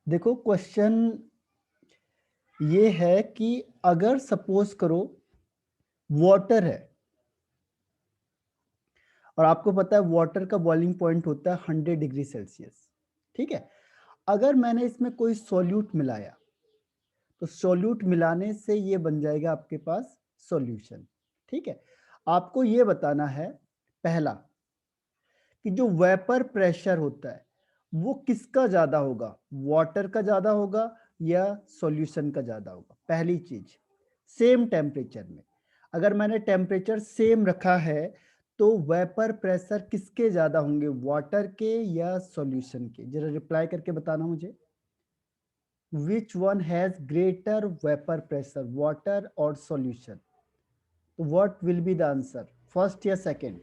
देखो क्वेश्चन ये है कि अगर सपोज करो वाटर है और आपको पता है वाटर का बॉइलिंग पॉइंट होता है 100 डिग्री सेल्सियस, ठीक है। अगर मैंने इसमें कोई सॉल्यूट मिलाया तो सॉल्यूट मिलाने से ये बन जाएगा आपके पास सॉल्यूशन, ठीक है। आपको ये बताना है पहला कि जो वेपर प्रेशर होता है वो किसका ज्यादा होगा, वाटर का ज्यादा होगा या सॉल्यूशन का ज्यादा होगा। पहली चीज, सेम टेम्परेचर में अगर मैंने टेम्परेचर सेम रखा है तो वेपर प्रेशर किसके ज्यादा होंगे, वाटर के या सॉल्यूशन के। जरा रिप्लाई करके बताना मुझे, which one has greater vapour pressure, water और सॉल्यूशन। तो what will be the answer, first या सेकेंड?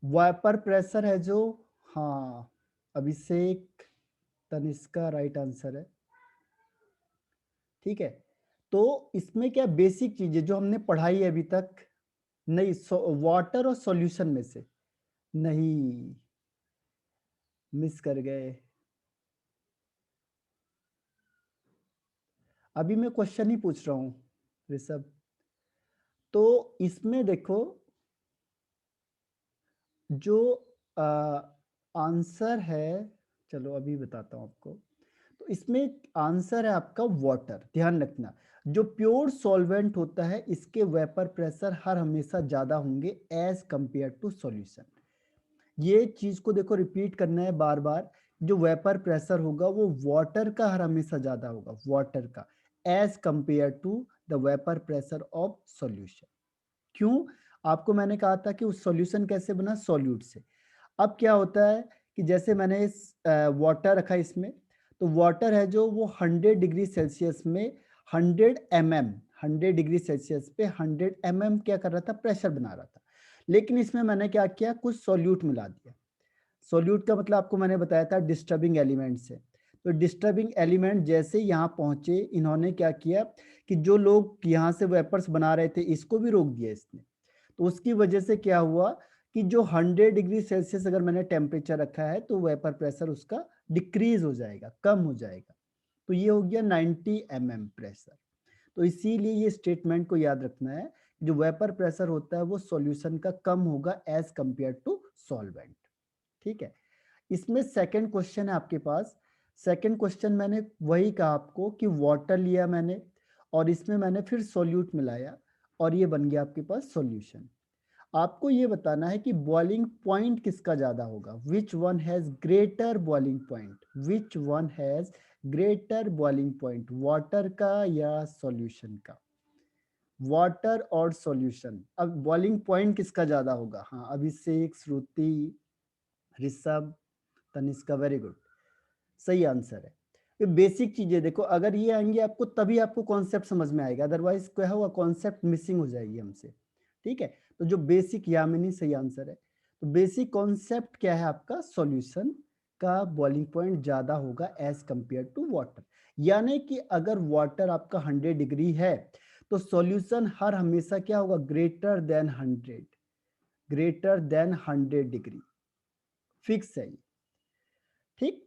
वेपर प्रेशर है जो, हाँ, अभिषेक तनिष्का राइट आंसर है, ठीक है। तो इसमें क्या बेसिक चीजें जो हमने पढ़ाई है अभी तक, नहीं, वाटर और सॉल्यूशन में से नहीं, मिस कर गए। अभी मैं क्वेश्चन ही पूछ रहा हूं ऋषभ। तो इसमें देखो जो आंसर है, चलो अभी बताता हूं आपको। तो इसमें आंसर है आपका वाटर। ध्यान रखना, जो प्योर सॉल्वेंट होता है इसके वेपर प्रेशर हर हमेशा ज्यादा होंगे एज कंपेयर टू सॉल्यूशन। ये चीज को देखो रिपीट करना है बार बार। जो वेपर प्रेशर होगा वो वाटर का हर हमेशा ज्यादा होगा, वाटर का, as compare to the vapour pressure of solution. क्यों? आपको मैंने कहा था कि उस सॉल्यूशन कैसे बना, सॉल्यूट से। अब क्या होता है कि जैसे मैंने वाटर रखा इसमें, तो वाटर है जो वो 100 डिग्री सेल्सियस में 100 डिग्री सेल्सियस पे 100 क्या कर रहा था, प्रेशर बना रहा था। लेकिन इसमें मैंने क्या किया, कुछ सॉल्यूट मिला दिया। सॉल्यूट का मतलब आपको मैंने बताया था डिस्टर्बिंग एलिमेंट से। तो डिस्टर्बिंग एलिमेंट जैसे यहाँ पहुंचे, इन्होंने क्या किया कि जो लोग यहाँ से वेपर्स बना रहे थे इसको भी रोक दिया इसने। तो उसकी वजह से क्या हुआ कि जो 100 डिग्री सेल्सियस अगर मैंने टेम्परेचर रखा है तो वेपर प्रेशर उसका डिक्रीज हो जाएगा, कम हो जाएगा। तो ये हो गया 90 प्रेशर। तो इसीलिए ये स्टेटमेंट को याद रखना है, जो वेपर प्रेशर होता है वो सॉल्यूशन का कम होगा एज कंपेयर टू सॉल्वेंट, ठीक है। इसमें सेकंड क्वेश्चन है आपके पास। सेकंड क्वेश्चन मैंने वही कहा आपको कि वाटर लिया मैंने और इसमें मैंने फिर सॉल्यूट मिलाया और ये बन गया आपके पास सॉल्यूशन। आपको ये बताना है कि बॉइलिंग पॉइंट किसका ज्यादा होगा, which one has greater boiling point, which one has greater boiling point, water का या सॉल्यूशन का। वाटर और सॉल्यूशन, अब बॉइलिंग पॉइंट किसका ज्यादा होगा? हाँ, अभिषेक, श्रुति, ऋषभ, तनिष्का, वेरी गुड, सही आंसर है। ये बेसिक चीजें देखो, अगर ये आएंगे आपको तभी आपको कॉन्सेप्ट समझ में आएगा, अदरवाइज क्या हुआ, कॉन्सेप्ट मिसिंग हो जाएगी हमसे, ठीक है। तो जो बेसिक, यामिनी सही आंसर है। तो बेसिक कॉन्सेप्ट क्या है आपका, सॉल्यूशन का बॉइलिंग पॉइंट ज्यादा होगा एज कंपेयर टू वाटर। यानी कि अगर वाटर आपका 100 डिग्री है तो सॉल्यूशन हर हमेशा क्या होगा, greater than 100, greater than 100 degree, fix है ये, ठीक।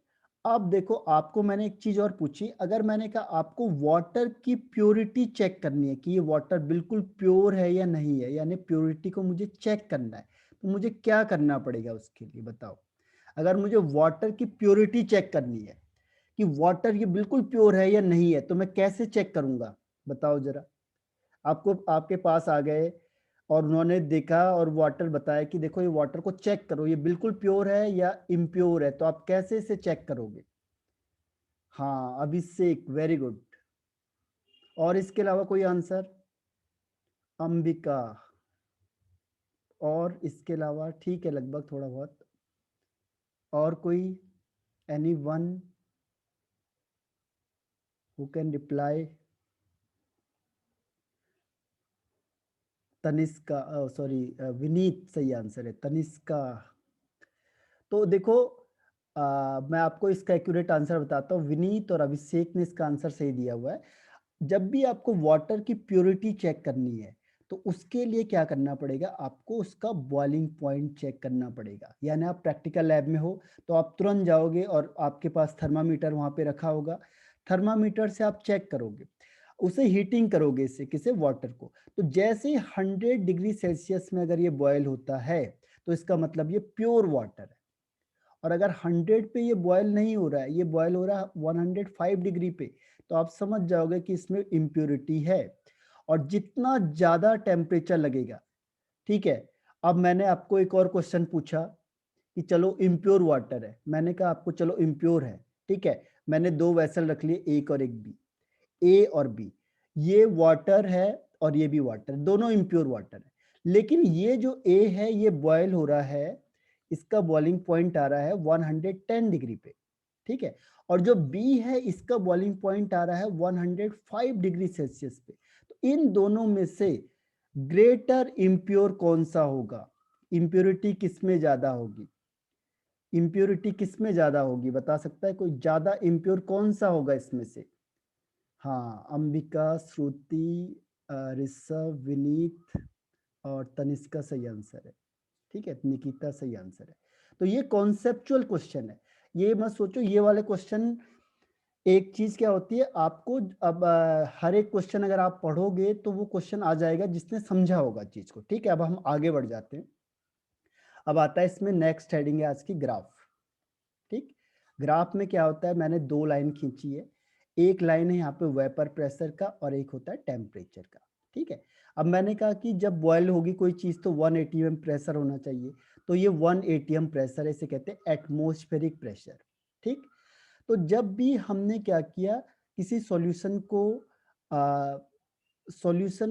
अब देखो आपको मैंने एक चीज और पूछी, अगर मैंने कहा आपको वाटर की प्योरिटी चेक करनी है कि ये वाटर बिल्कुल प्योर है या नहीं है, यानी प्योरिटी को मुझे चेक करना है, तो मुझे क्या करना पड़ेगा उसके लिए, बताओ। अगर मुझे वाटर की प्योरिटी चेक करनी है कि वाटर ये बिल्कुल प्योर है या नहीं है, तो मैं कैसे चेक करूंगा, बताओ जरा। आपको आपके पास आ गए और उन्होंने देखा और वाटर बताया कि देखो ये वाटर को चेक करो, ये बिल्कुल प्योर है या इम्प्योर है, तो आप कैसे इसे चेक करोगे? हाँ, अभिषेक, वेरी गुड। और इसके अलावा कोई आंसर? अंबिका, और इसके अलावा ठीक है लगभग थोड़ा बहुत, और कोई, any one who can reply? Tanishka, sorry, Vineet सही आंसर है, तनिष्का। तो देखो मैं आपको इसका एक्यूरेट आंसर बताता हूँ, विनीत और अभिषेक ने इसका आंसर सही दिया हुआ है। जब भी आपको वाटर की प्योरिटी चेक करनी है तो उसके लिए क्या करना पड़ेगा, आपको उसका बॉइलिंग पॉइंट चेक करना पड़ेगा। यानी आप प्रैक्टिकल लैब में हो तो आप तुरंत जाओगे और आपके पास थर्मामीटर वहाँ पे रखा होगा, थर्मामीटर से आप चेक करोगे, उसे हीटिंग करोगे, इससे किसे, वाटर को। तो जैसे 100 डिग्री सेल्सियस में अगर ये बॉयल होता है तो इसका मतलब ये प्योर वाटर है। और अगर 100 पे ये बॉयल नहीं हो रहा है, ये बॉयल हो रहा है 105 डिग्री पे, तो आप समझ जाओगे कि इसमें इम्प्योरिटी है। और जितना ज्यादा टेम्परेचर लगेगा, ठीक है। अब मैंने आपको एक और क्वेश्चन पूछा कि चलो इम्प्योर वाटर है, मैंने कहा आपको चलो इम्प्योर है, ठीक है। मैंने दो वेसल रख लिए, एक और एक बी, ए और बी, ये वाटर है और ये भी वाटर, दोनों इम्प्योर वाटर है। लेकिन ये जो ए है ये बॉयल हो रहा है, इसका बॉइलिंग पॉइंट आ रहा है 110 डिग्री पे, ठीक है। और जो बी है इसका बॉइलिंग पॉइंट आ रहा है 105 डिग्री सेल्सियस पे। तो इन दोनों में से ग्रेटर इम्प्योर कौन सा होगा, इम्प्योरिटी किसमें ज्यादा होगी, इम्प्योरिटी किसमें ज्यादा होगी, बता सकता है कोई, ज्यादा इम्प्योर कौन सा होगा इसमें से। हाँ, अंबिका, श्रुति, ऋषभ, विनीत और तनिष्का सही आंसर है, ठीक है। निकिता सही आंसर है। तो ये कॉन्सेप्चुअल क्वेश्चन है, ये मत सोचो ये वाले क्वेश्चन। एक चीज क्या होती है, आपको अब हर एक क्वेश्चन अगर आप पढ़ोगे तो वो क्वेश्चन आ जाएगा जिसने समझा होगा चीज को, ठीक है। अब हम आगे बढ़ जाते हैं। अब आता है इसमें नेक्स्ट हेडिंग है आज की, ग्राफ, ठीक। ग्राफ में क्या होता है, मैंने दो लाइन खींची है, एक लाइन है यहाँ पे वेपर प्रेशर का और एक होता है टेम्परेचर का, ठीक है। अब मैंने कहा कि जब बॉयल होगी कोई चीज तो 1 atm प्रेशर होना चाहिए, तो ये 1 atm प्रेशर है, इसे कहते हैं एटमॉस्फेरिक प्रेशर, ठीक। तो जब भी हमने क्या किया, किसी सॉल्यूशन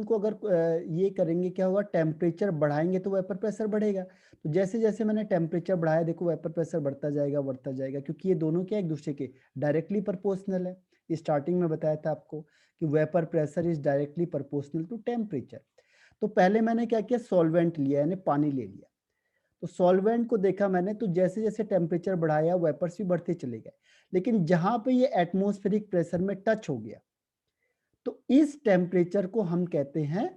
को अगर ये करेंगे, क्या होगा, टेम्परेचर बढ़ाएंगे तो वेपर प्रेशर बढ़ेगा। तो जैसे जैसे मैंने टेम्परेचर बढ़ाया, देखो वेपर प्रेशर बढ़ता जाएगा, क्योंकि ये दोनों क्या एक दूसरे के डायरेक्टली प्रोपोर्शनल है। स्टार्टिंग में बताया था आपको कि vapour pressure is directly proportional to temperature. तो पहले मैंने क्या किया, सॉल्वेंट लिया, यानी पानी ले लिया। तो सॉल्वेंट को देखा मैंने, तो जैसे जैसे टेम्परेचर बढ़ाया वेपर्स भी बढ़ते चले गए, लेकिन जहां पे ये एटमॉस्फेरिक प्रेशर में टच हो गया, तो इस टेम्परेचर को हम कहते हैं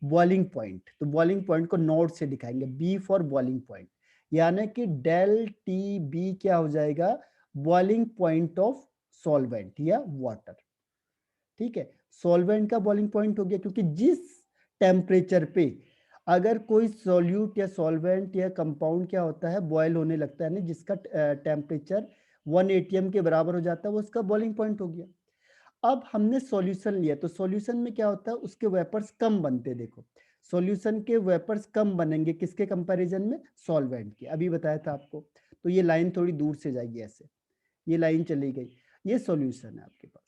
बॉइलिंग पॉइंट। तो बॉइलिंग पॉइंट को नोट से दिखाएंगे, बी फॉर बॉइलिंग पॉइंट, यानी कि डेल टी बी क्या हो जाएगा, बॉइलिंग पॉइंट ऑफ सॉल्वेंट या वाटर, ठीक है। सॉल्वेंट का बॉइलिंग पॉइंट हो गया, क्योंकि जिस टेम्परेचर पे अगर कोई सॉल्यूट या सॉल्वेंट या कंपाउंड क्या होता है, बॉयल होने लगता है, ना जिसका टेम्परेचर 1 atm के बराबर हो जाता है, वो उसका बॉइलिंग पॉइंट हो गया। अब हमने सॉल्यूशन लिया, तो सॉल्यूशन में क्या होता है, उसके वेपर्स कम बनते हैं। देखो सॉल्यूशन के वेपर्स कम बनेंगे किसके कंपैरिजन में, सॉल्वेंट के, अभी बताया था आपको। तो ये लाइन थोड़ी दूर से जाएगी ऐसे, ये लाइन चली गई, ये सॉल्यूशन है आपके पास।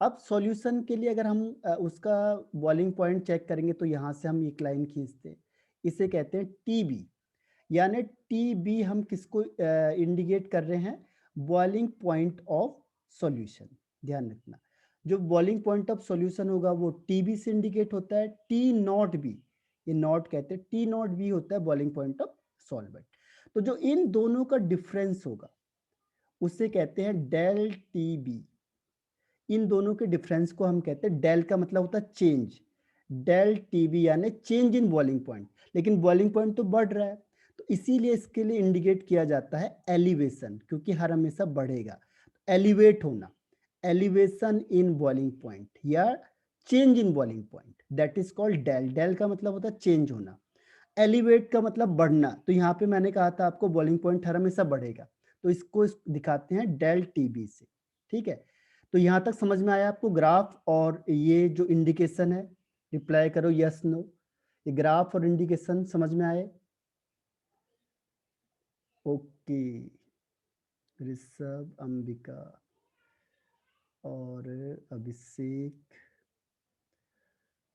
अब सॉल्यूशन के लिए अगर हम उसका बॉइलिंग पॉइंट चेक करेंगे, तो यहाँ से हम एक लाइन खींचते हैं, इसे कहते हैं टीबी। यानी टीबी हम किसको इंडिकेट कर रहे हैं, बॉइलिंग पॉइंट ऑफ सॉल्यूशन। ध्यान रखना, जो बॉइलिंग पॉइंट ऑफ सॉल्यूशन होगा वो टीबी से इंडिकेट होता है। टी नॉट बी, ये नॉट कहते हैं, टी नॉट बी होता है बॉइलिंग पॉइंट ऑफ सॉल्वेंट। तो जो इन दोनों का डिफरेंस होगा उसे कहते हैं डेल टी बी। इन दोनों के डिफरेंस को हम कहते हैं, डेल का मतलब होता है चेंज, डेल टीबी यानी चेंज इन बॉइलिंग पॉइंट। लेकिन बॉइलिंग पॉइंट तो बढ़ रहा है, तो इसीलिए इसके लिए इंडिकेट किया जाता है एलिवेशन, क्योंकि हर हमेशा बढ़ेगा, एलिवेट होना, एलिवेशन इन बॉइलिंग पॉइंट या change in boiling point, that is called del. Del का मतलब होता है चेंज होना, एलिवेट का मतलब बढ़ना। तो यहाँ पे मैंने कहा था आपको बॉइलिंग पॉइंट हर हमेशा बढ़ेगा, तो इसको दिखाते हैं डेल टीबी से, ठीक है। तो यहाँ तक समझ में आया आपको ग्राफ और ये जो इंडिकेशन है, रिप्लाई करो यस नो, ये ग्राफ और इंडिकेशन समझ में आए। ओके, ऋषभ, अंबिका और अभिषेक,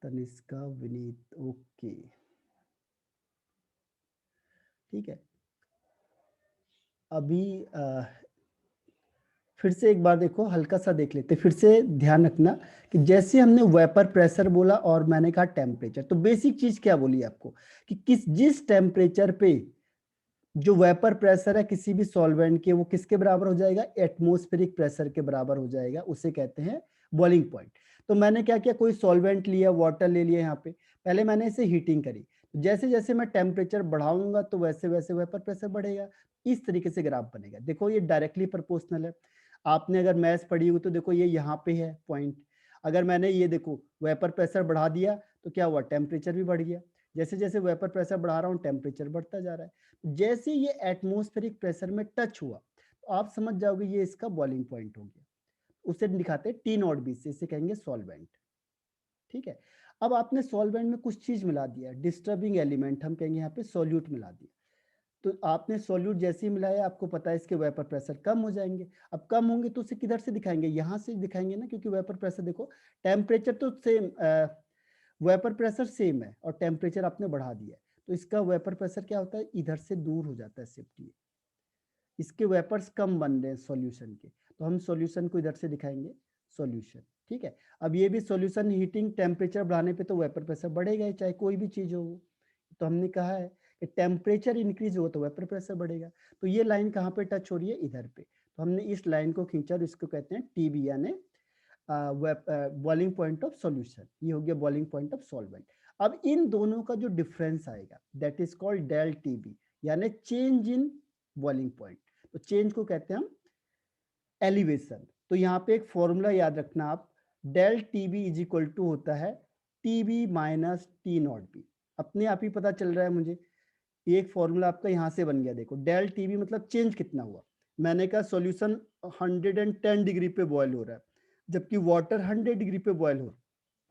तनिष्का, विनीत, ओके, ठीक है। अभी फिर से एक बार देखो, हल्का सा देख लेते, फिर से ध्यान रखना कि जैसे हमने वेपर प्रेशर बोला और मैंने कहा टेम्परेचर, तो बेसिक चीज क्या बोली आपको कि जिस टेम्परेचर पे जो वेपर प्रेशर है किसी भी सॉल्वेंट के, वो किसके बराबर हो जाएगा, एटमॉस्फेरिक प्रेशर के बराबर हो जाएगा, उसे कहते हैं बॉइलिंग पॉइंट। तो मैंने क्या किया, कोई सॉल्वेंट लिया, वाटर ले लिया, यहाँ पे पहले मैंने इसे हीटिंग करी, जैसे जैसे मैं टेम्परेचर बढ़ाऊंगा तो वैसे वैसे वेपर प्रेशर बढ़ेगा। इस तरीके से ग्राफ बनेगा। देखो ये डायरेक्टली प्रोपोर्शनल है। आपने अगर मैथ्स पढ़ी हुई तो देखो ये यहाँ पे है पॉइंट। अगर मैंने ये देखो वेपर प्रेशर बढ़ा दिया तो क्या हुआ, टेम्परेचर भी बढ़ गया। जैसे जैसे वेपर प्रेशर बढ़ा रहा हूँ टेम्परेचर बढ़ता जा रहा है। जैसे ये एटमॉस्फेरिक प्रेशर में टच हुआ तो आप समझ जाओगे ये इसका बॉइलिंग पॉइंट हो गया। उसे दिखाते हैं टी नॉट बी से, इसे कहेंगे सॉल्वेंट। ठीक है। अब आपने सॉल्वेंट में कुछ चीज मिला दिया, डिस्टर्बिंग एलिमेंट, हम कहेंगे यहाँ पे सॉल्यूट मिला दिया। तो आपने सॉल्यूट जैसे ही मिलाया, आपको पता है इसके वेपर प्रेशर कम हो जाएंगे। अब कम होंगे तो उसे किधर से दिखाएंगे, यहाँ से दिखाएंगे ना, क्योंकि वेपर प्रेशर देखो, टेम्परेचर तो सेम, वेपर प्रेशर सेम है और टेम्परेचर आपने बढ़ा दिया है, तो इसका वेपर प्रेशर क्या होता है, इधर से दूर हो जाता है शिफ्ट। इसके वेपर्स कम बन रहे हैं सॉल्यूशन के, तो हम सॉल्यूशन को इधर से दिखाएंगे सॉल्यूशन। ठीक है। अब ये भी सॉल्यूशन हीटिंग टेम्परेचर बढ़ाने पे तो वेपर प्रेशर बढ़ेगा ही, चाहे कोई भी चीज हो। तो हमने कहा है कि टेम्परेचर इंक्रीज हो तो वेपर प्रेशर बढ़ेगा। तो ये लाइन कहाँ पे टच हो रही है, इधर पे। तो हमने इस लाइन को खींचा और इसको कहते हैं टीबी, यानी बॉइलिंग पॉइंट ऑफ सॉल्यूशन। ये हो गया बॉइलिंग पॉइंट ऑफ सॉल्वेंट। अब इन दोनों का जो डिफरेंस आएगा that is called del T B, यानी चेंज इन बॉइलिंग पॉइंट। तो चेंज को कहते हैं हम एलिवेशन। तो यहाँ पे एक फॉर्मूला याद रखना आप, del T B is equal to होता है T B minus T naught B. अपने आप ही पता चल रहा है मुझे, एक फॉर्मूला आपका यहाँ से बन गया। देखो डेल टीबी मतलब चेंज कितना हुआ। मैंने कहा सॉल्यूशन 110 डिग्री पे बॉयल हो रहा है, जबकि वाटर 100 डिग्री पे बॉयल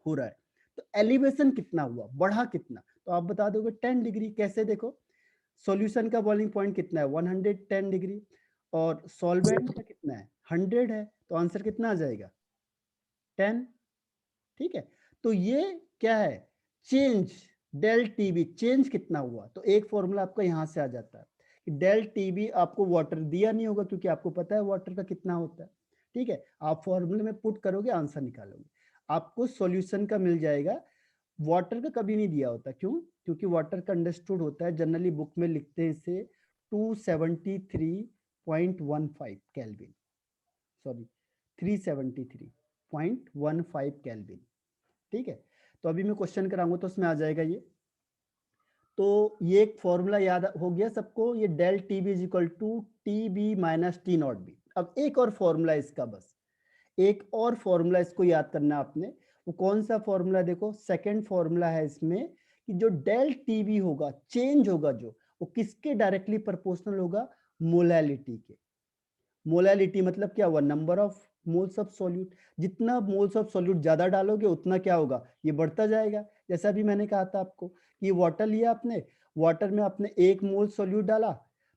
हो रहा है। तो एलिवेशन कितना हुआ, बढ़ा कितना, तो आप बता दोगे 10 डिग्री। कैसे, देखो सॉल्यूशन का बॉइलिंग पॉइंट कितना है 110 डिग्री, और सॉल्वेंट का कितना है 100 है, तो आंसर कितना आ जाएगा 10। ठीक है। तो ये क्या है, चेंज, डेल टीबी, चेंज कितना हुआ। तो एक फॉर्मूला आपका यहां से आ जाता है कि डेल टीबी आपको वाटर दिया नहीं होगा, क्योंकि आपको पता है वाटर का कितना होता है। ठीक है। आप फॉर्मूले में पुट करोगे, आंसर निकालोगे, आपको सॉल्यूशन का मिल जाएगा। वाटर का कभी नहीं दिया होता, क्यों, क्योंकि वाटर का अंडरस्टूड होता है, जनरली बुक में लिखते हैं इसे 273.15 केल्विन, सॉरी 373.15 केल्विन। ठीक है। तो अभी मैं क्वेश्चन कराऊंगा तो उसमें आ जाएगा ये। तो ये एक फॉर्मूला याद हो गया सबको, ये del T B is equal to T B minus T naught B. अब एक और फॉर्मूला इसका, बस एक और फॉर्मूला इसको याद करना आपने। वो कौन सा फॉर्मूला, देखो सेकंड फॉर्मूला है इसमें कि जो डेल टी बी होगा, चेंज होगा जो, वो किसके डायरेक्टली प्रोपोर्शनल होगा, मोलैलिटी के। मोलैलिटी मतलब क्या हुआ, number of moles of solute. जितना मोल्स ऑफ सॉल्यूट ज्यादा डालोगे उतना क्या होगा, ये बढ़ता जाएगा। जैसा अभी मैंने कहा था आपको कि वाटर लिया आपने, वाटर में आपने 1 मोल सॉल्यूट डाला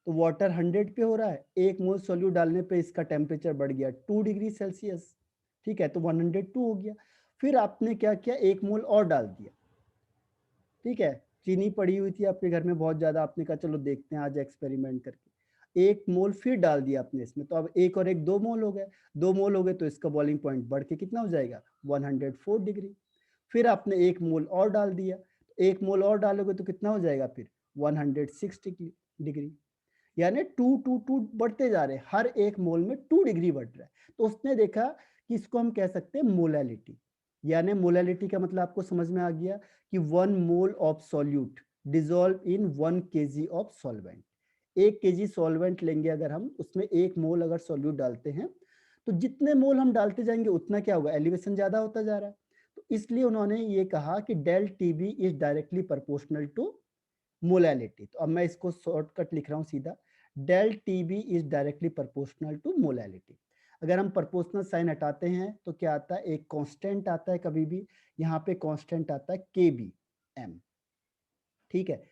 तो वाटर 100 पे हो रहा है, 1 मोल सॉल्यूट डालने पे इसका टेम्परेचर बढ़ गया 2 डिग्री सेल्सियस। ठीक है, तो 102 हो गया। फिर आपने क्या किया, 1 मोल और डाल दिया। ठीक है, चीनी पड़ी हुई थी आपके घर में बहुत ज्यादा, आपने कहा चलो देखते हैं आज एक्सपेरिमेंट करके, 1 मोल फिर डाल दिया आपने इसमें, तो अब 1 और 1 2 मोल हो गए। 2 मोल हो गए तो इसका बॉइलिंग पॉइंट बढ़ के कितना हो जाएगा 104 डिग्री। फिर आपने 1 मोल और डाल दिया, 1 मोल और डालोगे तो कितना हो जाएगा फिर 106 डिग्री। यानी 2 बढ़ते जा रहे हैं, हर 1 मोल में 2 डिग्री बढ़ रहा है। तो उसने देखा कि इसको हम कह सकते हैं मोलैलिटी। यानी मोलैलिटी का मतलब आपको समझ में आ गया कि 1 mole of solute dissolve in 1 kg of solvent. 1 kg solvent लेंगे अगर हम, उसमें 1 मोल अगर सॉल्यूट डालते हैं, तो जितने मोल हम डालते जाएंगे उतना क्या होगा, एलिवेशन ज्यादा होता जा रहा है। तो इसलिए उन्होंने ये कहा कि del T B is directly proportional to molality. तो अब मैं इसको शॉर्टकट लिख रहा हूँ सीधा, del T B is directly proportional to molality. अगर हम प्रोपोर्शनल साइन हटाते हैं तो क्या आता है, एक कांस्टेंट आता है कभी भी, यहाँ पे कांस्टेंट आता है के बी एम। ठीक है।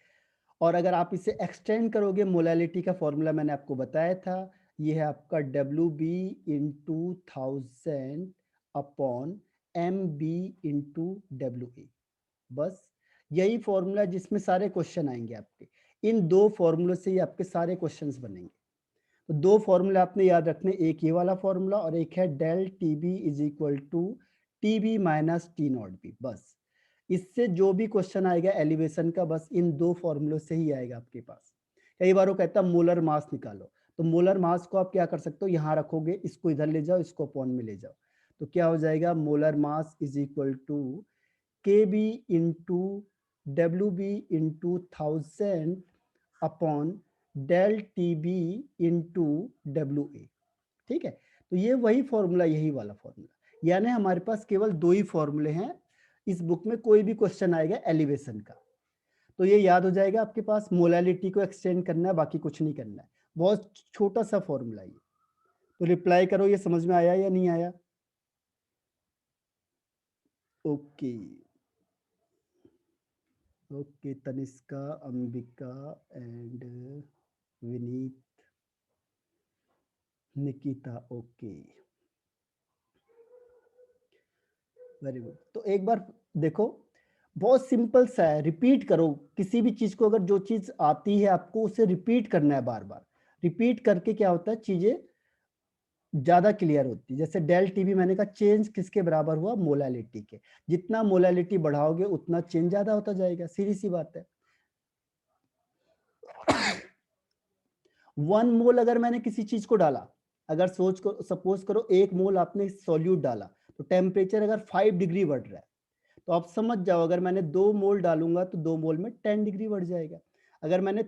और अगर आप इसे एक्सटेंड करोगे, मोलैलिटी का फॉर्मूला मैंने आपको बताया था, ये है आपका W B into 1000 upon M B into W A. बस यही फॉर्मूला जिसमें सारे क्वेश्चन आएंगे आपके। इन दो फॉर्मूलों से ही आपके सारे क्वेश्चंस बनेंगे। तो दो फॉर्मूले आपने याद रखने, एक ये वाला फॉर्मूला और एक है del T B is equal to T B minus T naught B. बस इससे जो भी क्वेश्चन आएगा एलिवेशन का, बस इन दो फॉर्मूलों से ही आएगा आपके पास। कई बार वो कहता है मोलर मास निकालो, तो मोलर मास को आप क्या कर सकते हो, यहाँ रखोगे, इसको इधर ले जाओ, इसको अपॉन में ले जाओ, तो क्या हो जाएगा, molar mass is equal to K B into W B into 1000 upon del T B into W A. ठीक है, तो ये वही फॉर्मूला, यही वाला फॉर्मूला, यानी हमारे पास केवल दो ही फॉर्मूले हैं इस बुक में। कोई भी क्वेश्चन आएगा एलिवेशन का तो ये याद हो जाएगा आपके पास, मोलालिटी को एक्सटेंड करना है, बाकी कुछ नहीं करना है, बहुत छोटा सा फॉर्मूला ये। तो रिप्लाई करो, ये समझ में आया या नहीं आया? Okay okay, Tanishka, Ambika and Vineet, Nikita, okay, very good. तो एक बार देखो, बहुत सिंपल सा है, रिपीट करो किसी भी चीज को, अगर जो चीज आती है आपको उसे रिपीट करना है बार बार। रिपीट करके क्या होता है, चीजें ज्यादा क्लियर होती है। जैसे डेल टीबी मैंने कहा, चेंज किसके बराबर हुआ, मोलालिटी के। जितना मोलालिटी बढ़ाओगे उतना चेंज ज्यादा होता जाएगा, सीधी सी बात है। 1 मोल अगर मैंने किसी चीज को डाला, अगर सपोज करो 1 मोल आपने सॉल्यूट डाला, तो टेम्परेचर अगर 5 डिग्री बढ़ रहा है, तो आप समझ जाओ अगर मैंने 2 मोल डालूंगा तो 2 मोल में 10 डिग्री बढ़ जाएगा। अगर मैंने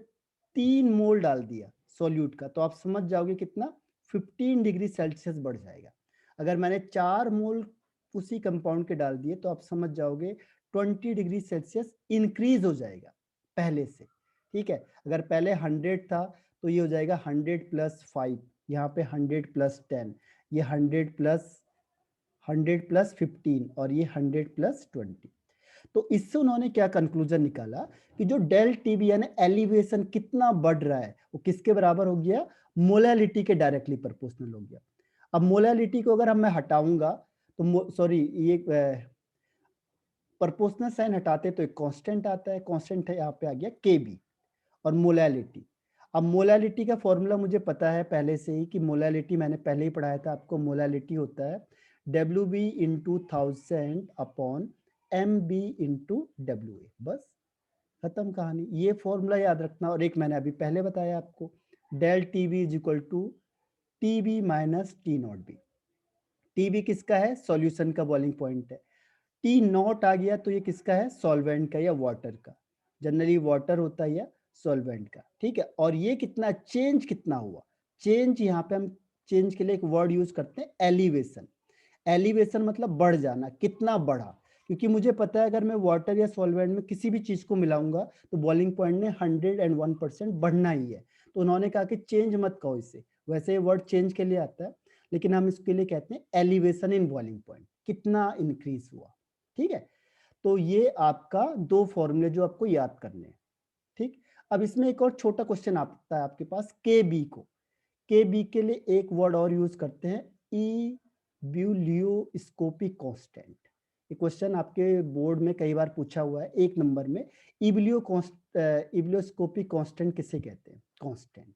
3 मोल डाल दिया सॉल्यूट का, तो आप समझ जाओगे कितना, 15 डिग्री सेल्सियस बढ़ जाएगा। अगर मैंने 4 मोल उसी कंपाउंड के डाल दिए, तो आप समझ जाओगे 20 डिग्री सेल्सियस इंक्रीज हो जाएगा पहले से। ठीक है, अगर पहले 100 था तो ये हो जाएगा 100 प्लस 5, यहाँ पे 100 प्लस 10, ये 100 प्लस 15 और ये 100 प्लस 20। तो इससे उन्होंने क्या कंक्लूजन निकाला कि जो डेल टीबी यानी एलिवेशन कितना बढ़ रहा है वो किसके बराबर हो गया, मोलालिटी के डायरेक्टली प्रोपोर्शनल हो गया। अब मोलालिटी को अगर मैं हटाऊंगा तो सॉरी, ये प्रोपोर्शनल साइन हटाते तो एक कांस्टेंट आता है, कांस्टेंट है यहाँ पे आ गया के बी, और मोलालिटी। अब मोलालिटी का फॉर्मूला मुझे पता है पहले से ही कि मोलालिटी मैंने पहले ही पढ़ाया था आपको, मोलालिटी होता है W B into 1000 upon M B into W A, बस खत्म कहानी। ये फॉर्मूला याद रखना। और एक मैंने अभी पहले बताया आपको, del T B is equal to T B minus T naught B. T B किसका है, सॉल्यूशन का बॉइलिंग पॉइंट है। टी नॉट आ गया तो ये किसका है, सॉल्वेंट का या वाटर का, जनरली वाटर होता है या सॉल्वेंट का। ठीक है, और ये कितना चेंज कितना हुआ, चेंज यहाँ पे हम चेंज के लिए एक वर्ड यूज करते हैं एलिवेशन। एलिवेशन मतलब बढ़ जाना, कितना बढ़ा, क्योंकि मुझे पता है अगर मैं वाटर या सॉल्वेंट में किसी भी चीज को मिलाऊंगा तो बॉइलिंग पॉइंट ने 101% बढ़ना ही है। तो उन्होंने कहा कि चेंज मत कहो इसे, वैसे ये वर्ड चेंज के लिए आता है, लेकिन हम इसके लिए कहते हैं एलिवेशन इन बॉइलिंग पॉइंट, कितना इंक्रीज हुआ। ठीक है, तो ये आपका दो फॉर्मूले जो आपको याद करने हैं। ठीक, अब इसमें एक और छोटा क्वेश्चन आता है आपके पास, के बी को, के बी के लिए एक वर्ड और यूज करते हैं, इब्यूलियोस्कोपिक कांस्टेंट। ये क्वेश्चन आपके बोर्ड में कई बार पूछा हुआ है, 1 नंबर में। इब्यूलियोस्कोपिक कांस्टेंट किसे कहते हैं, कांस्टेंट।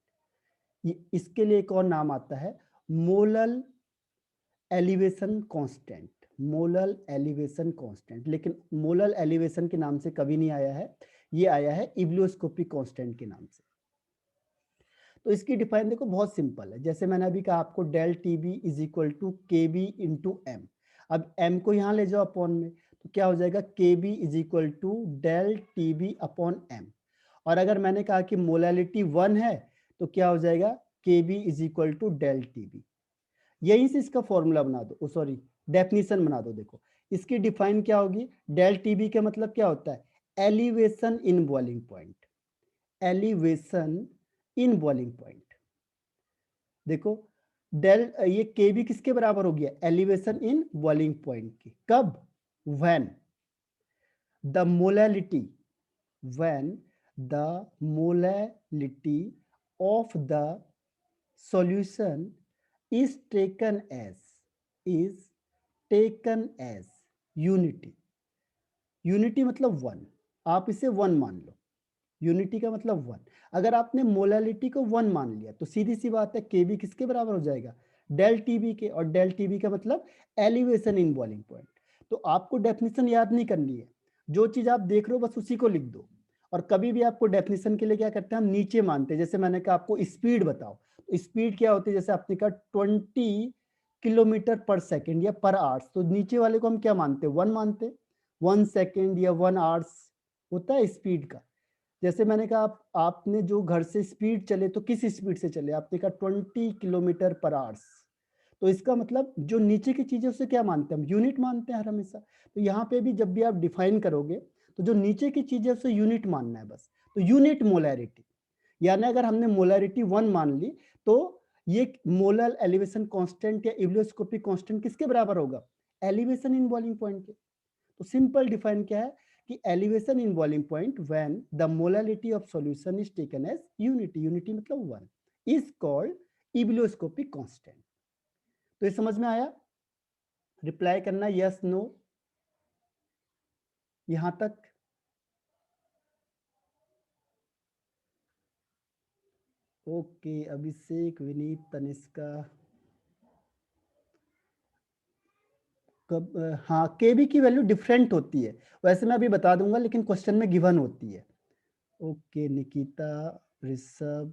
इसके लिए एक और नाम आता है, molal elevation constant, molal elevation constant. लेकिन मोलल एलिवेशन के नाम से कभी नहीं आया है, ये आया है इब्यूलियोस्कोपिक कांस्टेंट के नाम से। तो इसकी डिफाइन देखो बहुत सिंपल है, जैसे मैंने अभी कहा आपको, del T B is equal to K B into M. अब एम को यहाँ ले जाओ अपॉन में, तो क्या हो जाएगा, K B is equal to del T B upon M. और अगर मैंने कहा कि मोलालिटी 1 है तो क्या हो जाएगा, K B is equal to del T B. यहीं से इसका फॉर्मूला बना दो, सॉरी डेफिनेशन बना दो। देखो इसकी डिफाइन क्या होगी, डेल टी बी का मतलब क्या होता है, elevation in boiling point, elevation in boiling point. देखो डेल, ये के बी किसके बराबर हो गया, एलिवेशन इन बॉइलिंग पॉइंट की, कब, when the molality, when the molality of the solution is taken as unity। Unity मतलब 1, आप इसे 1 मान लो, यूनिटी का मतलब 1। अगर आपने मोलालिटी को 1 मान लिया तो सीधी सी बात है, के बी किसके बराबर हो जाएगा, डेल टीबी के। और डेल टीबी का मतलब एलिवेशन इन बॉइलिंग पॉइंट। तो आपको डेफिनेशन याद नहीं करनी है, जो चीज आप देख रहे हो बस उसी को लिख दो। और कभी भी आपको डेफिनेशन के लिए क्या करते हैं, हम नीचे मानते हैं। जैसे मैंने कहा आपको स्पीड बताओ, तो स्पीड क्या होती है, जैसे आपने कहा 20 किलोमीटर पर सेकंड या पर आवर्स, तो नीचे वाले को हम क्या मानते हैं, 1 मानते हैं। 1 सेकंड या 1 आवर्स होता है स्पीड का। जैसे मैंने कहा आपने जो घर से स्पीड चले तो किस स्पीड से चले, आपने कहा 20 किलोमीटर पर आवर्स, तो इसका मतलब जो नीचे की चीजें उसे क्या मानते हैं, हम यूनिट मानते हैं हर हमेशा। तो यहाँ पे भी जब भी आप डिफाइन करोगे तो जो नीचे की चीजें उसे यूनिट मानना है बस। तो यूनिट मोलैरिटी, यानी अगर हमने मोलैरिटी 1 मान ली तो ये मोलर एलिवेशन कांस्टेंट या इब्लियोस्कोपिक कांस्टेंट किसके बराबर होगा, एलिवेशन इन बॉइलिंग पॉइंट के। तो सिंपल डिफाइन क्या है कि elevation in boiling point when the molarity of solution is taken as unity, unity मतलब 1, इज कॉल्ड इब्लियोस्कोपिक कांस्टेंट। तो ये समझ में आया, रिप्लाई करना यस नो यहां तक। ओके, अभिषेक, विनीत, तनिष्का, कब हाँ, केबी की वैल्यू डिफरेंट होती है, वैसे मैं अभी बता दूंगा लेकिन क्वेश्चन में गिवन होती है। ओके निकिता, ऋषभ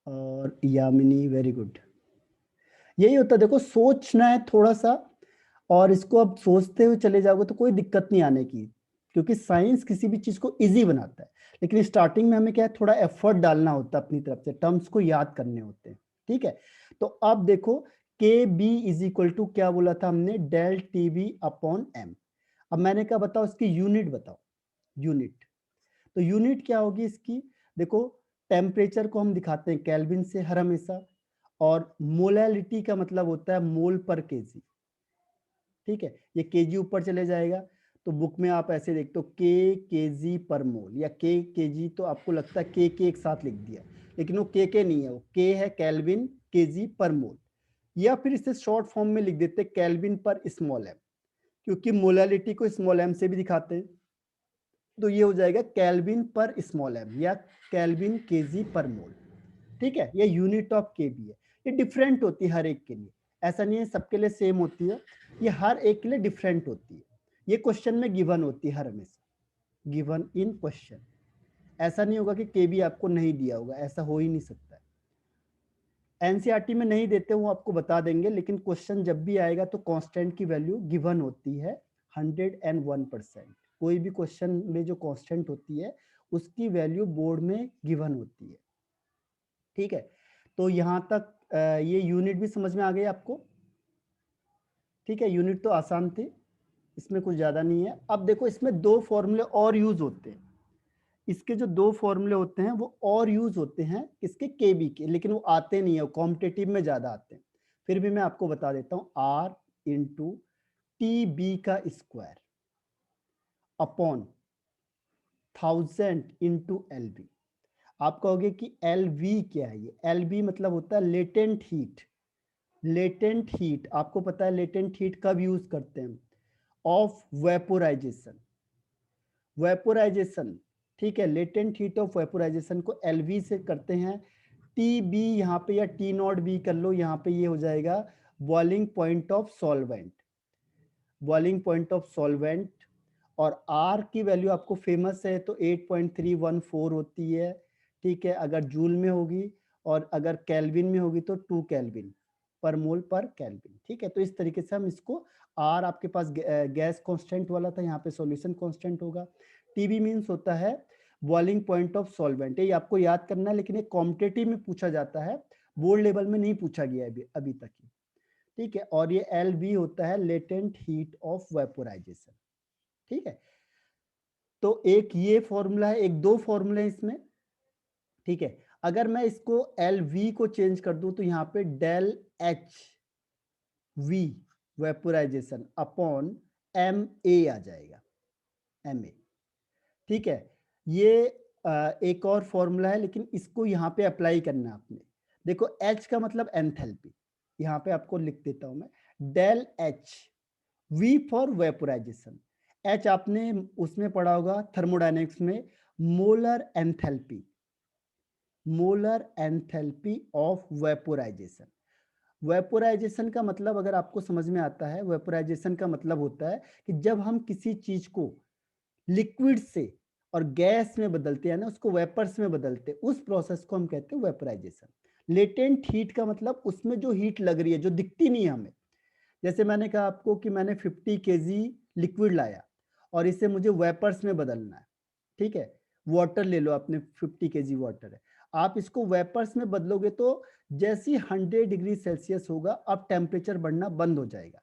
और यामिनी, वेरी गुड। यही होता है, देखो सोचना है थोड़ा सा, और इसको अब सोचते हुए चले जाओगे तो कोई दिक्कत नहीं आने की, क्योंकि साइंस किसी भी चीज को इजी बनाता है। लेकिन स्टार्टिंग में हमें क्या है, थोड़ा एफर्ट डालना होता है अपनी तरफ से, टर्म्स को याद करने होते हैं। ठीक है, तो अब देखो के बी इज इक्वल टू क्या बोला था हमने, del T B upon M. अब मैंने कहा बताओ इसकी यूनिट बताओ, यूनिट। तो यूनिट क्या होगी इसकी, देखो टेम्परेचर को हम दिखाते हैं केल्विन से हर हमेशा, और मोलैलिटी का मतलब होता है मोल पर केजी। ठीक है, ये केजी ऊपर चले जाएगा, तो बुक में आप ऐसे देखते हो के केजी पर मोल, या के केजी, तो आपको लगता है के एक साथ लिख दिया, लेकिन वो के नहीं है, वो के है केल्विन केजी पर मोल। या फिर इसे शॉर्ट फॉर्म में लिख देते केल्विन पर स्मॉल एम, क्योंकि मोलैलिटी को स्मॉल एम से भी दिखाते हैं। तो ये हो जाएगा केल्विन पर स्मॉल एम या केल्विन केजी पर मोल। ठीक है, ये यूनिट ऑफ केबी है। ये डिफरेंट होती है हर एक के लिए, ऐसा नहीं है सबके लिए सेम होती है, ये हर एक के लिए डिफरेंट होती है। ये क्वेश्चन में गिवन होती है हर हमेशा, गिवन इन क्वेश्चन। ऐसा नहीं होगा कि केबी आपको नहीं दिया होगा, ऐसा हो ही नहीं सकता है। एनसीईआरटी में नहीं देते, वो आपको बता देंगे, लेकिन क्वेश्चन जब भी आएगा तो कांस्टेंट की वैल्यू गिवन होती है 101%। कोई भी क्वेश्चन में जो कांस्टेंट होती है उसकी वैल्यू बोर्ड में गिवन होती है। ठीक है, तो यहां तक ये यूनिट भी समझ में आ गई आपको। ठीक है, यूनिट तो आसान थी, इसमें कुछ ज्यादा नहीं है। अब देखो इसमें दो फॉर्मूले और यूज होते हैं, इसके जो दो फॉर्मूले होते हैं वो और यूज होते हैं इसके केबी के, लेकिन वो आते नहीं है, कॉम्पिटिटिव में ज्यादा आते हैं। फिर भी मैं आपको बता देता हूं, आर इंटू टी बी का square upon 1000 into L B. आप कहोगे कि एल वी क्या है, ये एल बी मतलब होता है लेटेंट हीट। लेटेंट हीट आपको पता है, लेटेंट हीट कब यूज करते हैं, ऑफ वेपोराइजेशन, वेपोराइजेशन। ठीक है, लेटेंट हीट ऑफ वेपोराइजेशन को एलवी से करते हैं। टी बी यहाँ पे या टी नॉट बी कर लो, यहाँ पे ये हो जाएगा boiling point of solvent, boiling point of solvent. और आर की वैल्यू आपको फेमस है, तो 8.314 होती है। ठीक है, अगर जूल में होगी, और अगर केल्विन में होगी तो 2 केल्विन पर मोल पर केल्विन। ठीक है, तो इस तरीके से हम इसको, आर आपके पास गैस कांस्टेंट वाला था, यहाँ पे सॉल्यूशन कांस्टेंट होगा। टीबी मींस होता है बॉइलिंग पॉइंट ऑफ सॉल्वेंट, ये आपको याद करना है, लेकिन ये कॉम्पिटिटिव में पूछा जाता है, बोर्ड लेवल में नहीं पूछा गया है अभी तक। ठीक है, और ये एल बी होता है लेटेंट हीट ऑफ वेपोराइजेशन। ठीक है, तो एक ये फॉर्मूला है, एक दो फॉर्मूला है इसमें। ठीक है, अगर मैं इसको एल वी को चेंज कर दूं तो यहाँ पे del H V vaporization upon M A आ जाएगा, एम ए। ठीक है, ये एक और फॉर्मूला है, लेकिन इसको यहाँ पे अप्लाई करना है आपने। देखो एच का मतलब एंथैल्पी, यहाँ पे आपको लिख देता हूं मैं, del H V for vaporisation. H आपने उसमें पढ़ा होगा थर्मोडायनेमिक्स में, molar enthalpy, molar enthalpy of vaporisation. Vaporisation का मतलब अगर आपको समझ में आता है, वेपोराइजेशन का मतलब होता है कि जब हम किसी चीज को लिक्विड से और गैस में बदलते हैं ना, उसको वेपर्स में बदलते हैं, उस प्रोसेस को हम कहते हैं वेपोराइजेशन। लेटेंट हीट का मतलब उसमें जो हीट लग रही है, जो दिखती नहीं है हमें। जैसे मैंने कहा आपको कि मैंने 50 केजी लिक्विड लाया और इसे मुझे वेपर्स में बदलना है, ठीक है। वाटर ले लो, आपने 50 केजी वाटर है, आप इसको वेपर्स में बदलोगे तो जैसी 100 डिग्री सेल्सियस होगा, अब टेम्परेचर बढ़ना बंद हो जाएगा।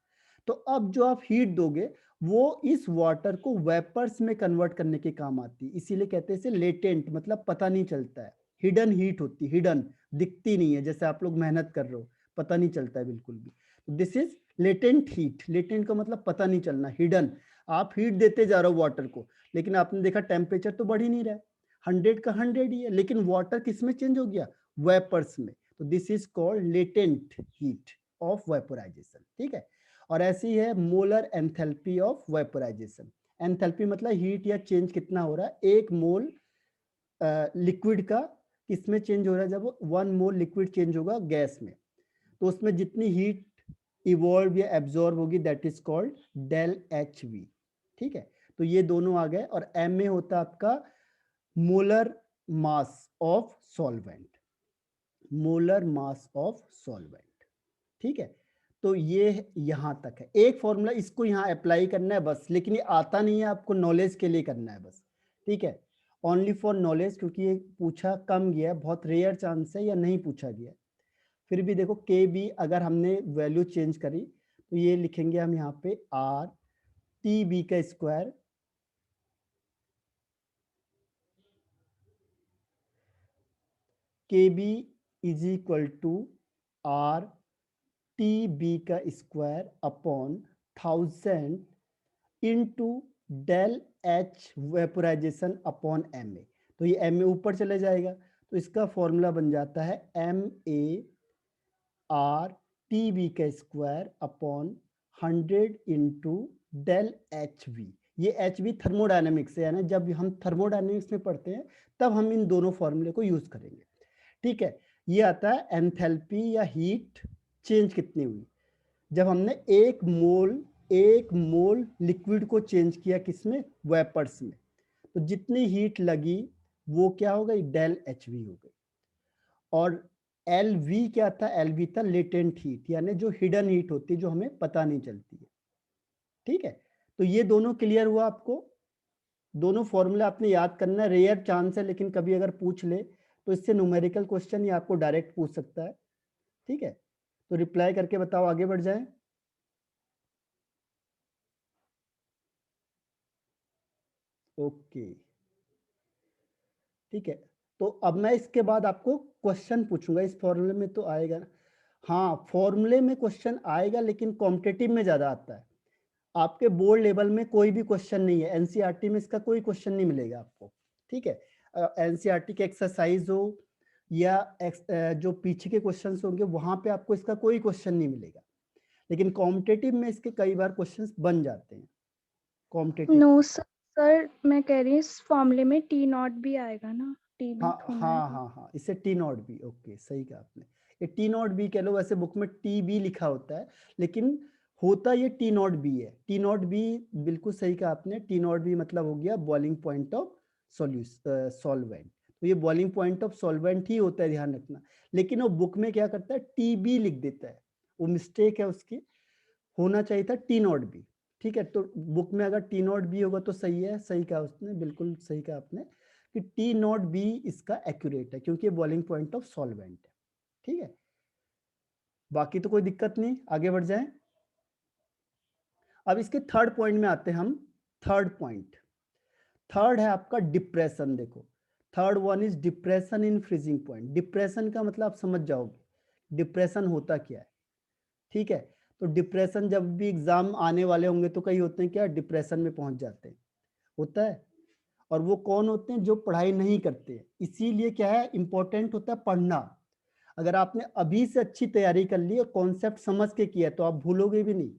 तो अब जो आप हीट दोगे वो इस वाटर को वेपर्स में कन्वर्ट करने के काम आती है, इसीलिए कहते हैं इसे लेटेंट, मतलब पता नहीं चलता है। हिडन हीट होती है, हिडन, दिखती नहीं है, जैसे आप लोग मेहनत कर रहे हो, पता नहीं चलता है बिल्कुल भी। This is latent heat. Latent का मतलब पता नहीं चलना, हिडन। आप हीट देते जा रहे हो वाटर को, लेकिन आपने देखा टेम्परेचर तो बढ़ ही नहीं रहा है, 100 का 100 ही है, लेकिन वाटर किस में चेंज हो गया, वेपर्स में। तो this is called latent heat of vaporisation, ठीक है। और ऐसी है molar enthalpy of vaporisation. Enthalpy मतलब हीट या चेंज कितना हो रहा है, एक मोल लिक्विड का किसमें चेंज हो रहा है, जब 1 मोल लिक्विड चेंज होगा गैस में, तो उसमें जितनी हीट इवॉल्व या एब्जॉर्ब होगी, that is called del H V, ठीक है। तो ये दोनों आ गए, और एम में होता है आपका molar mass of solvent, molar mass of solvent, ठीक है। तो ये यहां तक है एक फॉर्मूला, इसको यहां अप्लाई करना है बस, लेकिन ये आता नहीं है आपको, नॉलेज के लिए करना है बस, ठीक है। ओनली फॉर नॉलेज, क्योंकि ये पूछा कम गया, बहुत रेयर चांस है या नहीं पूछा गया। फिर भी देखो के बी अगर हमने वैल्यू चेंज करी तो ये लिखेंगे हम यहाँ पे आर टी बी का square K B is equal to R T B का square upon 1000 into del H vaporization upon M A. तो ये एम ए ऊपर चले जाएगा, तो इसका फॉर्मूला बन जाता है M A R T B का square upon 100 into del H V. ये एच वी थर्मोडायनेमिक्स है, यानी जब हम थर्मोडायनेमिक्स में पढ़ते हैं तब हम इन दोनों फॉर्मूले को यूज करेंगे, ठीक है। ये आता है एंथैल्पी या हीट चेंज कितनी हुई, जब हमने एक मोल लिक्विड को चेंज किया किसमें, वेपर्स में, तो जितनी हीट लगी वो क्या हो गई, डेल एच वी हो गई। और एल वी क्या था, एल वी था लेटेंट हीट, यानी जो हिडन हीट होती है, जो हमें पता नहीं चलती है, ठीक है। तो ये दोनों क्लियर हुआ आपको, दोनों फॉर्मूला आपने याद करना है, रेयर चांस है, लेकिन कभी अगर पूछ ले तो इससे न्यूमेरिकल क्वेश्चन या आपको डायरेक्ट पूछ सकता है, ठीक है। तो रिप्लाई करके बताओ, आगे बढ़ जाए। ओके, ठीक है। तो अब मैं इसके बाद आपको क्वेश्चन पूछूंगा, इस फॉर्मूले में तो आएगा ना, हाँ फॉर्मूले में क्वेश्चन आएगा, लेकिन कॉम्पिटिटिव में ज्यादा आता है। आपके बोर्ड लेवल में कोई भी क्वेश्चन नहीं है, एनसीईआरटी में इसका कोई क्वेश्चन नहीं मिलेगा आपको, ठीक है। एनसीईआरटी के एक्सरसाइज हो या जो पीछे के क्वेश्चन होंगे वहां पे आपको इसका कोई क्वेश्चन नहीं मिलेगा, लेकिन कॉम्पिटिटिव में इसके कई बार क्वेश्चन बन जाते हैं कॉम्पिटिटिव। नो सर, मैं कह रही हूँ इस फॉर्मूले में टी नॉट भी आएगा ना, टी हाँ नॉट होना हाँ है। हाँ हाँ, इसे टी नॉट बी, ओके सही कहा आपने। ये टी नॉट बी कह लो, वैसे बुक में टी बी लिखा होता है, लेकिन होता ये टी नॉट बी है। टी नॉट बी बिल्कुल सही कहा आपने, टी नॉट बी मतलब हो गया बॉइलिंग पॉइंट ऑफ सॉल्वेंट। तो ये बॉइलिंग पॉइंट ऑफ सॉल्वेंट ही होता है, ध्यान रखना। लेकिन वो बुक में क्या करता है, टी बी लिख देता है, वो मिस्टेक है उसकी, होना चाहिए था टी नॉट बी, ठीक है। तो बुक में अगर टी नॉट बी होगा तो सही है, सही कहा उसने, बिल्कुल सही कहा आपने कि टी नॉट बी इसका एक्यूरेट है, क्योंकि बॉइलिंग पॉइंट ऑफ सॉल्वेंट है, ठीक है। बाकी तो कोई दिक्कत नहीं, आगे बढ़ जाएं। अब इसके थर्ड पॉइंट में आते हैं हम। थर्ड पॉइंट, थर्ड है आपका डिप्रेशन। देखो, third one is depression in freezing point. Depression का मतलब आप समझ जाओगे डिप्रेशन होता क्या है, ठीक है। तो डिप्रेशन, जब भी एग्जाम आने वाले होंगे तो कई होते हैं क्या, डिप्रेशन में पहुंच जाते हैं, होता है। और वो कौन होते हैं, जो पढ़ाई नहीं करते। इसीलिए क्या है, इंपॉर्टेंट होता है पढ़ना। अगर आपने अभी से अच्छी तैयारी कर ली और कॉन्सेप्ट समझ के किया तो आप भूलोगे भी नहीं,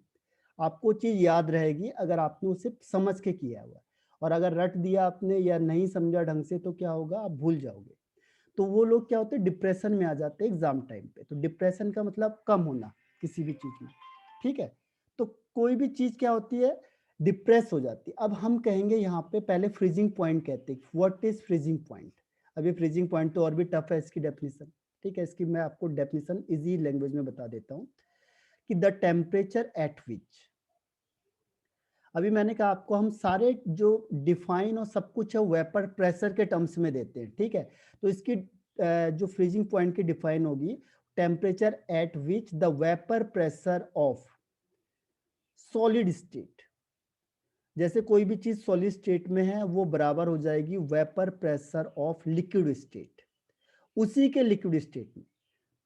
आपको चीज याद रहेगी अगर आपने उसे समझ के किया हुआ। और अगर रट दिया आपने या नहीं समझा ढंग से तो क्या होगा, आप भूल जाओगे। तो वो लोग क्या होते हैं, डिप्रेशन में आ जाते हैं एग्जाम टाइम पे। तो डिप्रेशन का मतलब कम होना किसी भी चीज में, ठीक है। तो कोई भी चीज क्या होती है, डिप्रेस हो जाती है। अब हम कहेंगे यहाँ पे, पहले फ्रीजिंग पॉइंट कहते हैं, व्हाट इज फ्रीजिंग पॉइंट। अब ये फ्रीजिंग पॉइंट तो और भी टफ है इसकी डेफिनेशन, ठीक है, इसकी मैं आपको डेफिनेशन इजी लैंग्वेज में बता देता हूँ कि द टेम्परेचर एट विच, अभी मैंने कहा आपको हम सारे जो डिफाइन और सब कुछ है वेपर प्रेशर के टर्म्स में देते हैं, ठीक है। तो इसकी जो फ्रीजिंग पॉइंट की डिफाइन होगी, temperature at which the vapour pressure of solid state, जैसे कोई भी चीज सॉलिड स्टेट में है वो बराबर हो जाएगी vapour pressure of liquid state, उसी के लिक्विड स्टेट में।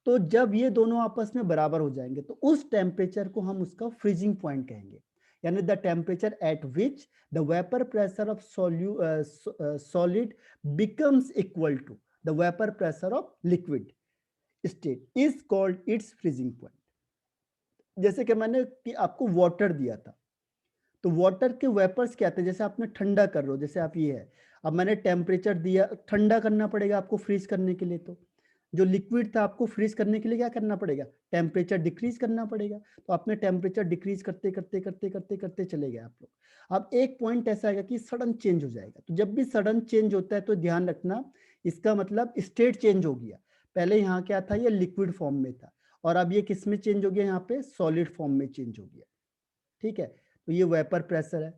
तो जब ये दोनों आपस में बराबर हो जाएंगे तो उस टेम्परेचर को हम उसका फ्रीजिंग पॉइंट कहेंगे, यानी the temperature at which the vapour pressure of solid becomes equal to the vapour pressure of liquid state is called its freezing point. जैसे कि मैंने कि आपको वाटर दिया था, तो वाटर के वेपर्स क्या थे, जैसे आपने ठंडा कर रहे हो, जैसे आप ये है, अब मैंने टेम्परेचर दिया, ठंडा करना पड़ेगा आपको फ्रीज करने के लिए, तो जो लिक्विड था आपको फ्रीज करने के लिए क्या करना पड़ेगा, टेम्परेचर डिक्रीज करना पड़ेगा। तो आपने टेम्परेचर डिक्रीज करते करते करते करते करते चले गए आप लोग। अब एक पॉइंट ऐसा आएगा कि सडन चेंज हो जाएगा। तो जब भी सडन चेंज होता है तो ध्यान रखना, इसका मतलब स्टेट चेंज हो गया। पहले यहाँ क्या था, ये लिक्विड फॉर्म में था, और अब ये किस में चेंज हो गया, यहाँ पे सॉलिड फॉर्म में चेंज हो गया, ठीक है। तो ये वेपर प्रेशर है।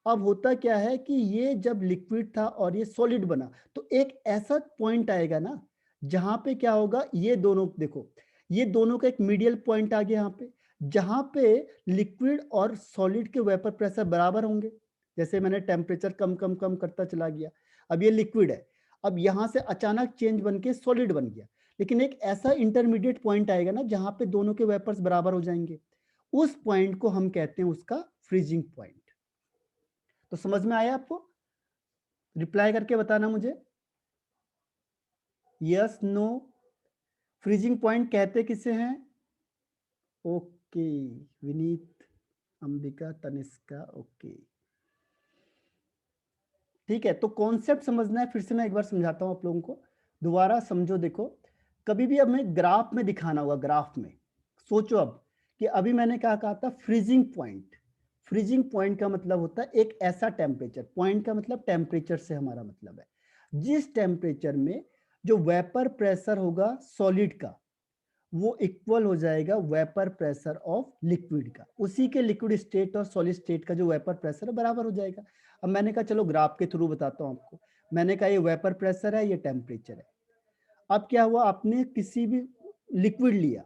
अब होता क्या है कि ये जब लिक्विड था और ये सॉलिड बना, तो एक ऐसा पॉइंट आएगा ना जहां पे क्या होगा, ये दोनों देखो, ये दोनों का एक मीडियल पॉइंट आ गया यहाँ पे, जहां पे लिक्विड और सॉलिड के वेपर प्रेशर बराबर होंगे। जैसे मैंने टेम्परेचर कम कम कम करता चला गया, अब ये लिक्विड है, अब यहां से अचानक चेंज बन के सॉलिड बन गया, लेकिन एक ऐसा इंटरमीडिएट पॉइंट आएगा ना जहां पे दोनों के वेपर्स बराबर हो जाएंगे, उस पॉइंट को हम कहते हैं उसका फ्रीजिंग पॉइंट। तो समझ में आया आपको? रिप्लाई करके बताना मुझे, यस नो। फ्रीजिंग पॉइंट कहते किसे हैं? ओके, विनीत, अंबिका, तनिष्का, ओके, ठीक है। तो कॉन्सेप्ट समझना है, फिर से मैं एक बार समझाता हूं आप लोगों को, दोबारा समझो। देखो, कभी भी हमें ग्राफ में दिखाना होगा, ग्राफ में सोचो अब कि अभी मैंने क्या कहा था, फ्रीजिंग पॉइंट। फ्रीजिंग पॉइंट का मतलब होता है एक ऐसा टेम्परेचर, पॉइंट का मतलब टेम्परेचर से हमारा मतलब है, जिस टेम्परेचर में जो वेपर प्रेशर होगा सॉलिड का वो इक्वल हो जाएगा वेपर प्रेशर ऑफ लिक्विड का, उसी के लिक्विड स्टेट और सॉलिड स्टेट का जो वेपर प्रेशर है बराबर हो जाएगा। अब मैंने कहा चलो ग्राफ के थ्रू बताता हूं आपको। मैंने कहा ये वेपर प्रेशर है, ये टेम्परेचर है। अब क्या हुआ, आपने किसी भी लिक्विड लिया,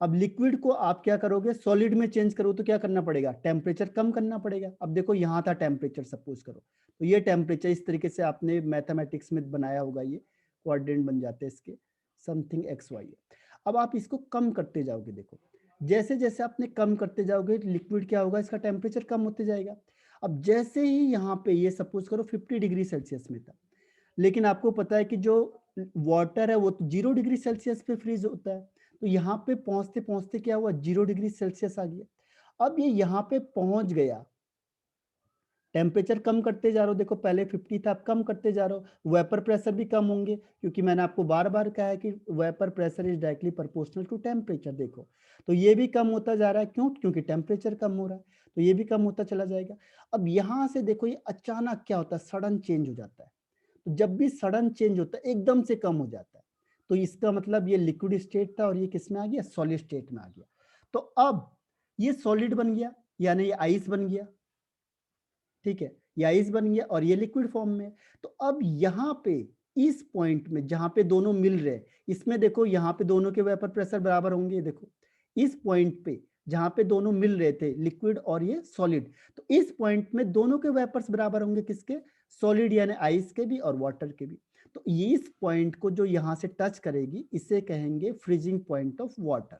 अब लिक्विड को आप क्या करोगे, सॉलिड में चेंज करो तो क्या करना पड़ेगा, टेम्परेचर कम करना पड़ेगा। अब देखो यहाँ था टेम्परेचर, सपोज करो, तो ये टेम्परेचर इस तरीके से आपने मैथमेटिक्स में बनाया होगा, ये कोऑर्डिनेट बन जाते हैं इसके, समथिंग एक्स वाई। अब आप इसको कम करते जाओगे, देखो जैसे जैसे आपने कम करते जाओगे लिक्विड क्या होगा, इसका टेम्परेचर कम होते जाएगा। अब जैसे ही यहाँ पे ये सपोज करो 50 डिग्री सेल्सियस में था, लेकिन आपको पता है कि जो वाटर है वो तो 0 डिग्री सेल्सियस पे फ्रीज होता है, तो यहाँ पे पहुंचते पहुंचते क्या हुआ, 0 डिग्री सेल्सियस आ गया। अब ये यहाँ पे पहुंच गया, टेम्परेचर कम करते जा रहे हो, देखो पहले 50 था, अब कम करते जा रहे हो, वेपर प्रेशर भी कम होंगे, क्योंकि मैंने आपको बार बार कहा है कि vapour pressure is directly proportional to temperature. देखो तो ये भी कम होता जा रहा है, क्यों, क्योंकि टेम्परेचर कम हो रहा है, तो ये भी कम होता चला जाएगा। अब यहाँ से देखो ये अचानक क्या होता है, सडन चेंज हो जाता है। तो जब भी सडन चेंज होता है एकदम से कम हो जाता है, तो इसका मतलब ये लिक्विड स्टेट था और ये किस में आ गया, सॉलिड स्टेट में आ गया। तो अब ये सॉलिड बन गया, यानी ये आइस बन गया, ठीक है, ये आइस बन गया और ये लिक्विड फॉर्म में। तो अब यहाँ पे इस पॉइंट में जहां पे दोनों मिल रहे, इसमें देखो यहाँ पे दोनों के वेपर प्रेशर बराबर होंगे। देखो इस पॉइंट पे जहां पे दोनों मिल रहे थे, लिक्विड और ये सॉलिड, तो इस पॉइंट में दोनों के वेपर्स बराबर होंगे, किसके, सॉलिड यानी आइस के भी और वाटर के भी। तो ये इस पॉइंट को जो यहाँ से टच करेगी इसे कहेंगे freezing point of water.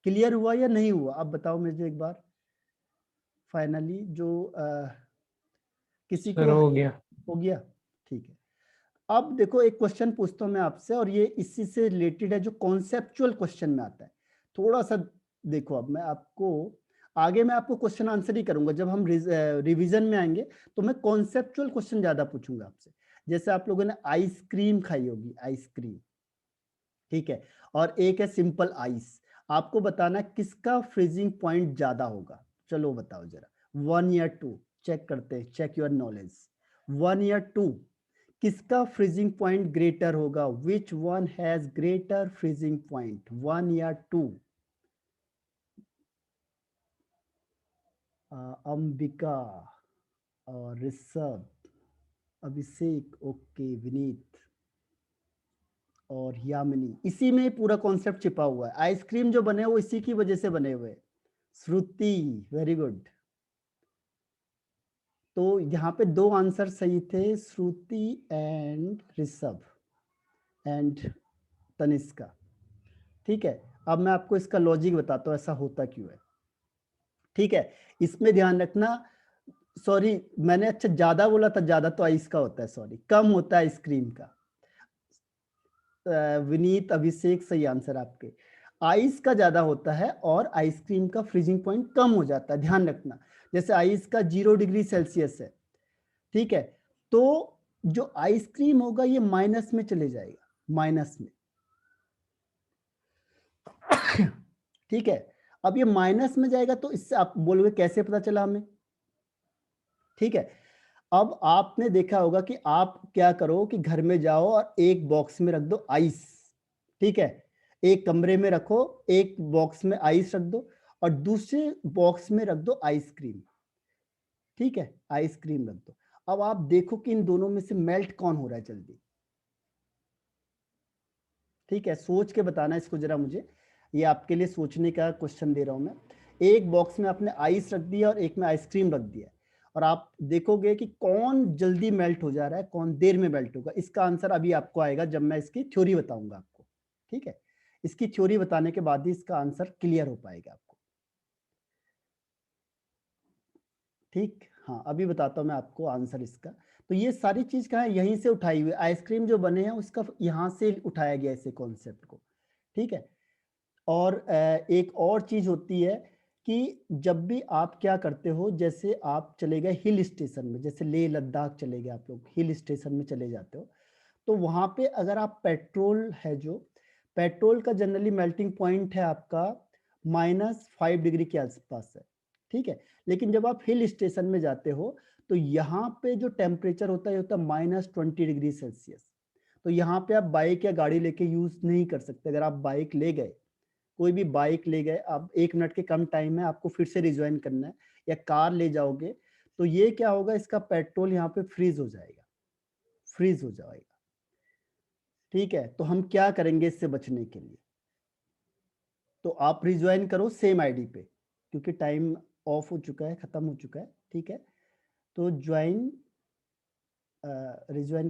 Clear हुआ या नहीं हुआ, अब बताओ मुझे एक बार फाइनली, जो किसी सर को हो गया। हो गया, ठीक है। अब देखो एक क्वेश्चन पूछता हूं मैं आपसे, और ये इसी से रिलेटेड है, जो कॉन्सेप्चुअल क्वेश्चन में आता है थोड़ा सा। देखो अब मैं आपको आगे, मैं आपको क्वेश्चन आंसर ही करूंगा, जब हम रिवीजन में आएंगे तो मैं कॉन्सेप्चुअल क्वेश्चन ज्यादा पूछूंगा आपसे। जैसे आप लोगों ने आइसक्रीम खाई होगी, आइसक्रीम, ठीक है, और एक है सिंपल आइस, आपको बताना किसका फ्रीजिंग पॉइंट ज्यादा होगा। चलो बताओ जरा, 1 या 2, चेक करते हैं, चेक योर नॉलेज, 1 या 2, किसका फ्रीजिंग पॉइंट ग्रेटर होगा? Which one has greater freezing point, 1 या 2? अंबिका और ऋषभ, अभिषेक, ओके, विनीत और यामिनी। इसी में पूरा कॉन्सेप्ट छिपा हुआ है। आइसक्रीम जो बने वो इसी की वजह से बने हुए। श्रुति, वेरी गुड। तो यहाँ पे 2 आंसर सही थे, श्रुति एंड ऋषभ एंड तनिष्का। ठीक है, अब मैं आपको इसका लॉजिक बताता हूँ ऐसा होता क्यों है। ठीक है, इसमें ध्यान रखना, सॉरी मैंने अच्छा ज्यादा बोला था, ज्यादा तो आइस का होता है, सॉरी कम होता है आइसक्रीम का। विनीत, अभिषेक, सही आंसर आपके। आइस का ज्यादा होता है और आइसक्रीम का फ्रीजिंग पॉइंट कम हो जाता है, ध्यान रखना। जैसे आइस का 0 डिग्री सेल्सियस है, ठीक है, तो जो आइसक्रीम होगा ये माइनस में चले जाएगा, माइनस में। ठीक है, अब ये माइनस में जाएगा तो इससे आप बोलोगे कैसे पता चला हमें? ठीक है, अब आपने देखा होगा कि आप क्या करो कि घर में जाओ और एक बॉक्स में रख दो आइस। ठीक है, एक कमरे में रखो, एक बॉक्स में आइस रख दो और दूसरे बॉक्स में रख दो आइसक्रीम। ठीक है, आइसक्रीम रख दो। अब आप देखो कि इन दोनों में से मेल्ट कौन हो रहा है जल्दी। ठीक है, सोच के बताना इसको जरा मुझे, ये आपके लिए सोचने का क्वेश्चन दे रहा हूं मैं। एक बॉक्स में आपने आइस रख दिया और एक में आइसक्रीम रख दिया और आप देखोगे कि कौन जल्दी मेल्ट हो जा रहा है, कौन देर में मेल्ट होगा। इसका आंसर अभी आपको आएगा जब मैं इसकी थ्योरी बताऊंगा आपको। ठीक है, इसकी थ्योरी बताने के बाद ही इसका आंसर क्लियर हो पाएगा आपको। ठीक, हाँ अभी बताता हूँ मैं आपको आंसर इसका। तो ये सारी चीज कहाँ है, यहीं से उठाई हुई। आइसक्रीम जो बने हैं उसका यहाँ से उठाया गया इसे कॉन्सेप्ट को। ठीक है, और एक और चीज होती है कि जब भी आप क्या करते हो, जैसे आप चले गए हिल स्टेशन में, जैसे लेह लद्दाख चले गए आप लोग, हिल स्टेशन में चले जाते हो, तो वहां पे अगर आप पेट्रोल है जो, पेट्रोल का जनरली मेल्टिंग पॉइंट है आपका -5 डिग्री के आसपास है। ठीक है, लेकिन जब आप हिल स्टेशन में जाते हो तो यहाँ पे जो टेम्परेचर होता है -20 डिग्री सेल्सियस। तो यहाँ पे आप बाइक या गाड़ी लेके यूज नहीं कर सकते। अगर आप बाइक ले गए, कोई भी बाइक ले गए, आप 1 मिनट के कम टाइम में आपको फिर से रिज्वाइन करना है, या कार ले जाओगे, तो ये क्या होगा, इसका पेट्रोल यहाँ पे फ्रीज हो जाएगा, फ्रीज हो जाएगा। ठीक है, तो हम क्या करेंगे इससे बचने के लिए? तो आप रिज्वाइन करो सेम आईडी पे, क्योंकि टाइम ऑफ हो चुका है, खत्म हो चुका है। ठीक है, तो ज्वाइन, रिज्वाइन